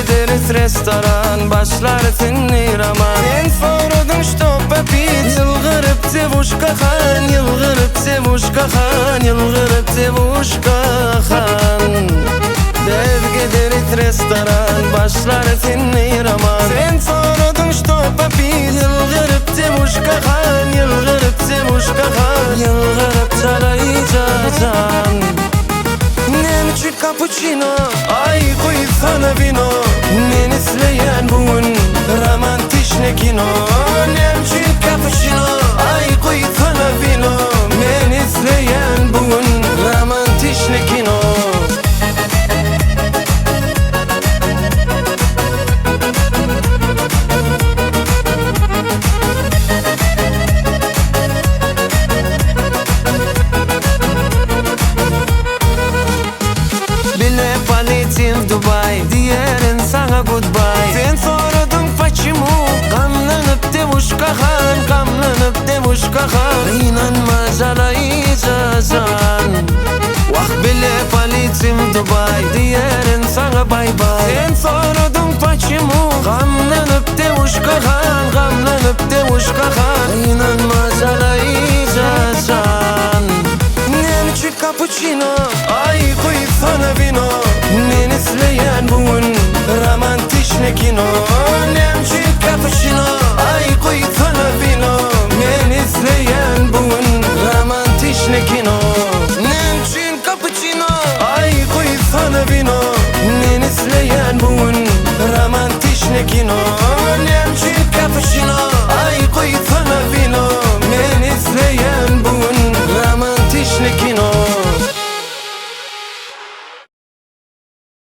gideriz restoran, başlar tinni roman. Sen soradın ştopa pit, yılgırıp sevuşka han, yılgırıp sevuşka han, yılgırıp sevuşka han. Dev gideriz restoran, başlar tinni roman. Sen soradın ştopa pit, yılgırıp sevuşka han, yılgırıp sevuşka han, yılgırıp çalayıcacan. Nemçi cappuccino, ay koy sana vino. Men isleyen bugün romantik kino. Nemçi cappuccino, ay koy sana vino. Men isleyen bugün romantik kino. Dubai, diyerin sana goodbye. Sen soradın почему, gamlanıp devuşka han, gamlanıp devuşka han. İnanma calayıcacan. Vah bile politim Dubai, diyerin sana bye bye. Sen soradın почему, gamlanıp devuşka han, gamlanıp devuşka han. İnanma calayıcacan. Nemçi cappuccino, ay koy sana vino. Men isleyen bugün romantik kino.